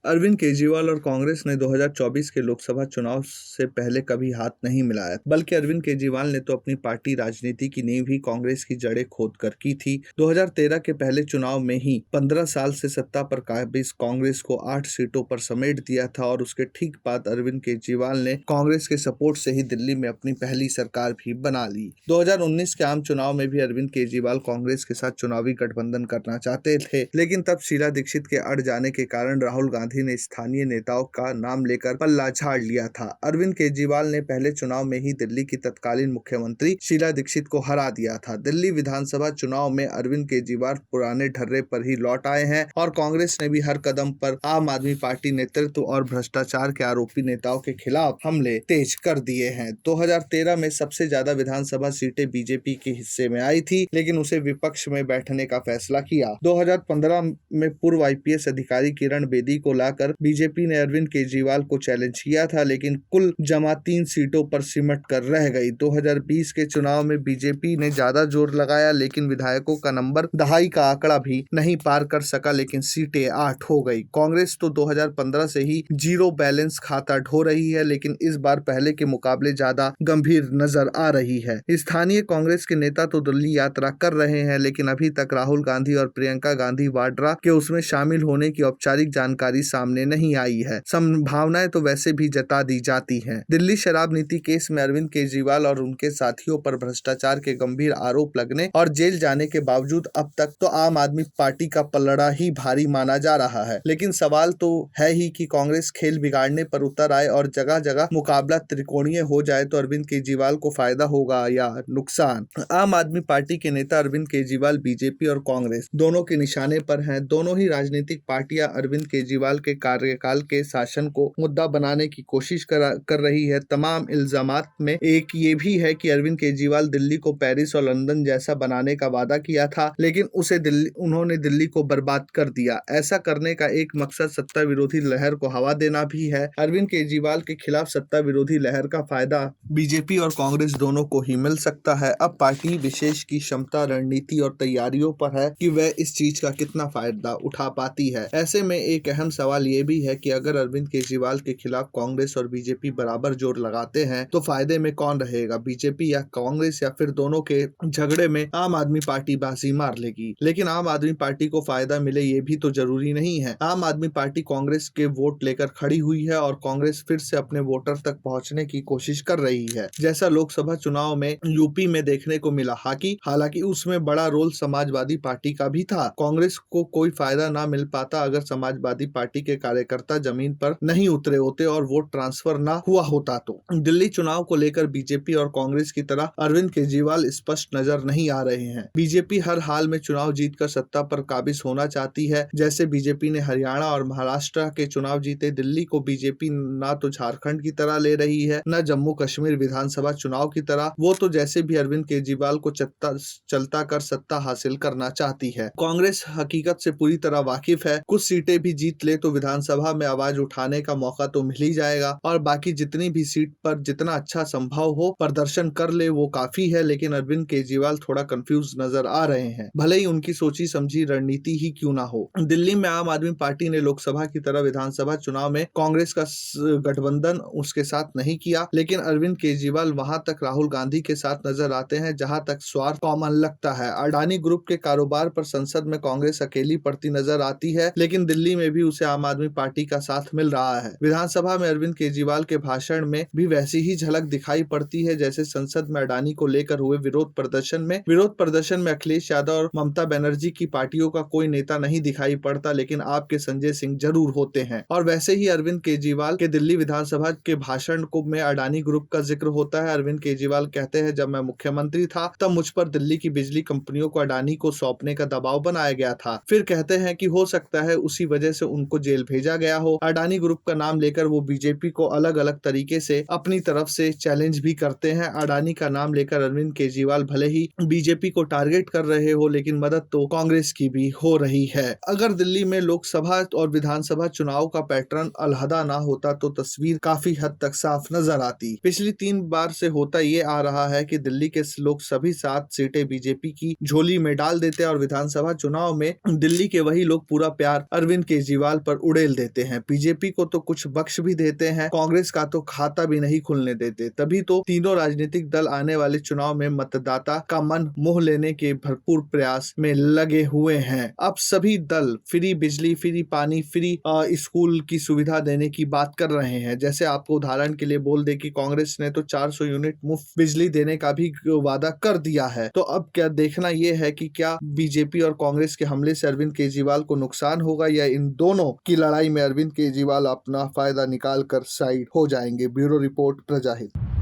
अरविंद केजरीवाल और कांग्रेस ने 2024 के लोकसभा चुनाव से पहले कभी हाथ नहीं मिलाया, बल्कि अरविंद केजरीवाल ने तो अपनी पार्टी राजनीति की नींव ही कांग्रेस की जड़ें खोदकर की थी। 2013 के पहले चुनाव में ही 15 साल से सत्ता पर काबिज कांग्रेस को 8 सीटों पर समेट दिया था और उसके ठीक बाद अरविंद केजरीवाल ने कांग्रेस के सपोर्ट से ही दिल्ली में अपनी पहली सरकार भी बना ली। 2019 के आम चुनाव में भी अरविंद केजरीवाल कांग्रेस के साथ चुनावी गठबंधन करना चाहते थे, लेकिन तब शीला दीक्षित के अड़ जाने के कारण राहुल गांधी ने स्थानीय नेताओं का नाम लेकर पल्ला झाड़ लिया था। अरविंद केजरीवाल ने पहले चुनाव में ही दिल्ली की तत्कालीन मुख्यमंत्री शीला दीक्षित को हरा दिया था। दिल्ली विधानसभा चुनाव में अरविंद केजरीवाल पुराने ढर्रे पर ही लौट आए हैं और कांग्रेस ने भी हर कदम पर आम आदमी पार्टी नेतृत्व और भ्रष्टाचार के आरोपी नेताओं के खिलाफ हमले तेज कर दिए हैं। 2013 में सबसे ज्यादा विधानसभा सीटें बीजेपी के हिस्से में आई थी, लेकिन उसे विपक्ष में बैठने का फैसला किया। 2015 में पूर्व आईपीएस अधिकारी किरण बेदी को लाकर बीजेपी ने अरविंद केजरीवाल को चैलेंज किया था, लेकिन कुल जमा 3 सीटों पर सिमट कर रह गई। 2020 के चुनाव में बीजेपी ने ज्यादा जोर लगाया, लेकिन विधायकों का नंबर दहाई का आंकड़ा भी नहीं पार कर सका, लेकिन सीटें 8 हो गई। कांग्रेस तो 2015 से ही जीरो बैलेंस खाता ढो रही है, लेकिन इस बार पहले के मुकाबले ज्यादा गंभीर नजर आ रही है। स्थानीय कांग्रेस के नेता तो दिल्ली यात्रा कर रहे हैं, लेकिन अभी तक राहुल गांधी और प्रियंका गांधी वाड्रा के उसमें शामिल होने की औपचारिक जानकारी सामने नहीं आई है। संभावनाएं तो वैसे भी जता दी जाती हैं। दिल्ली शराब नीति केस में अरविंद केजरीवाल और उनके साथियों पर भ्रष्टाचार के गंभीर आरोप लगने और जेल जाने के बावजूद अब तक तो आम आदमी पार्टी का पलड़ा ही भारी माना जा रहा है। लेकिन सवाल तो है ही कि कांग्रेस खेल बिगाड़ने पर उतर आए और जगह जगह मुकाबला त्रिकोणीय हो जाए तो अरविंद केजरीवाल को फायदा होगा या नुकसान। आम आदमी पार्टी के नेता अरविंद केजरीवाल बीजेपी और कांग्रेस दोनों के निशाने पर हैं। दोनों ही राजनीतिक पार्टियां अरविंद केजरीवाल के कार्यकाल के शासन को मुद्दा बनाने की कोशिश कर रही है। तमाम इल्जामात में एक ये भी है कि अरविंद केजरीवाल दिल्ली को पेरिस और लंदन जैसा बनाने का वादा किया था, लेकिन उन्होंने दिल्ली को बर्बाद कर दिया। ऐसा करने का एक मकसद सत्ता विरोधी लहर को हवा देना भी है। अरविंद केजरीवाल के खिलाफ सत्ता विरोधी लहर का फायदा बीजेपी और कांग्रेस दोनों को ही मिल सकता है। अब पार्टी विशेष की क्षमता, रणनीति और तैयारियों पर है कि वह इस चीज का कितना फायदा उठा पाती है। ऐसे में एक अहम सवाल ये भी है कि अगर अरविंद केजरीवाल के खिलाफ कांग्रेस और बीजेपी बराबर जोर लगाते हैं तो फायदे में कौन रहेगा, बीजेपी या कांग्रेस, या फिर दोनों के झगड़े में आम आदमी पार्टी बाजी मार लेगी। लेकिन आम आदमी पार्टी को फायदा मिले ये भी तो जरूरी नहीं है। आम आदमी पार्टी कांग्रेस के वोट लेकर खड़ी हुई है और कांग्रेस फिर से अपने वोटर तक पहुंचने की कोशिश कर रही है, जैसा लोकसभा चुनाव में यूपी में देखने को मिला। हालांकि उसमें बड़ा रोल समाजवादी पार्टी का भी था। कांग्रेस को कोई फायदा ना मिल पाता अगर समाजवादी पार्टी के कार्यकर्ता जमीन पर नहीं उतरे होते और वोट ट्रांसफर ना हुआ होता। तो दिल्ली चुनाव को लेकर बीजेपी और कांग्रेस की तरह अरविंद केजरीवाल स्पष्ट नजर नहीं आ रहे हैं। बीजेपी हर हाल में चुनाव जीतकर सत्ता पर काबिज होना चाहती है। जैसे बीजेपी ने हरियाणा और महाराष्ट्र के चुनाव जीते, दिल्ली को बीजेपी ना तो झारखंड की तरह ले रही है, न जम्मू कश्मीर विधानसभा चुनाव की तरह। वो तो जैसे भी अरविंद केजरीवाल को चलता कर सत्ता हासिल करना चाहती है। कांग्रेस हकीकत से पूरी तरह वाकिफ है। कुछ सीटें भी जीत ले तो विधानसभा में आवाज उठाने का मौका तो मिल ही जाएगा और बाकी जितनी भी सीट पर जितना अच्छा संभव हो प्रदर्शन कर ले वो काफी है। लेकिन अरविंद केजरीवाल थोड़ा कंफ्यूज नजर आ रहे हैं, भले ही उनकी सोची समझी रणनीति ही क्यों ना हो। दिल्ली में आम आदमी पार्टी ने लोकसभा की तरह विधानसभा चुनाव में कांग्रेस का गठबंधन उसके साथ नहीं किया, लेकिन अरविंद केजरीवाल वहां तक राहुल गांधी के साथ नजर आते हैं जहां तक स्वार्थ कॉमन लगता है। अडानी ग्रुप के कारोबार पर संसद में कांग्रेस अकेली पड़ती नजर आती है, लेकिन दिल्ली में भी उसे आम आदमी पार्टी का साथ मिल रहा है। विधानसभा में अरविंद केजरीवाल के भाषण में भी वैसी ही झलक दिखाई पड़ती है जैसे संसद में अडानी को लेकर हुए विरोध प्रदर्शन में अखिलेश यादव और ममता बनर्जी की पार्टियों का कोई नेता नहीं दिखाई पड़ता, लेकिन आपके संजय सिंह जरूर होते हैं। और वैसे ही अरविंद केजरीवाल के दिल्ली विधानसभा के भाषण को में अडानी ग्रुप का जिक्र होता है। अरविंद केजरीवाल कहते हैं, जब मैं मुख्यमंत्री था तब मुझ पर दिल्ली की बिजली कंपनियों को अडानी को सौंपने का दबाव बनाया गया था। फिर कहते हैं कि हो सकता है उसी वजह से उनको जेल भेजा गया हो। अडानी ग्रुप का नाम लेकर वो बीजेपी को अलग अलग तरीके से अपनी तरफ से चैलेंज भी करते हैं। अडानी का नाम लेकर अरविंद केजरीवाल भले ही बीजेपी को टारगेट कर रहे हो, लेकिन मदद तो कांग्रेस की भी हो रही है। अगर दिल्ली में लोकसभा और विधानसभा चुनाव का पैटर्न अलहदा ना होता तो तस्वीर काफी हद तक साफ नजर आती। पिछली 3 बार से होता ये आ रहा है कि दिल्ली के लोग सभी 7 सीटें बीजेपी की झोली में डाल देते और विधानसभा चुनाव में दिल्ली के वही लोग पूरा प्यार अरविंद केजरीवाल पर पर उड़ेल देते हैं। बीजेपी को तो कुछ बख्श भी देते हैं, कांग्रेस का तो खाता भी नहीं खुलने देते। तभी तो तीनों राजनीतिक दल आने वाले चुनाव में मतदाता का मन मोह लेने के भरपूर प्रयास में लगे हुए हैं। अब सभी दल फ्री बिजली, फ्री पानी, फ्री स्कूल की सुविधा देने की बात कर रहे हैं। जैसे आपको उदाहरण के लिए बोल दे कि कांग्रेस ने तो 400 यूनिट मुफ्त बिजली देने का भी वादा कर दिया है। तो अब क्या देखना यह है कि क्या बीजेपी और कांग्रेस के हमले से अरविंद केजरीवाल को नुकसान होगा या इन दोनों की लड़ाई में अरविंद केजरीवाल अपना फायदा निकाल कर साइड हो जाएंगे। Bureau report, प्रजाहित।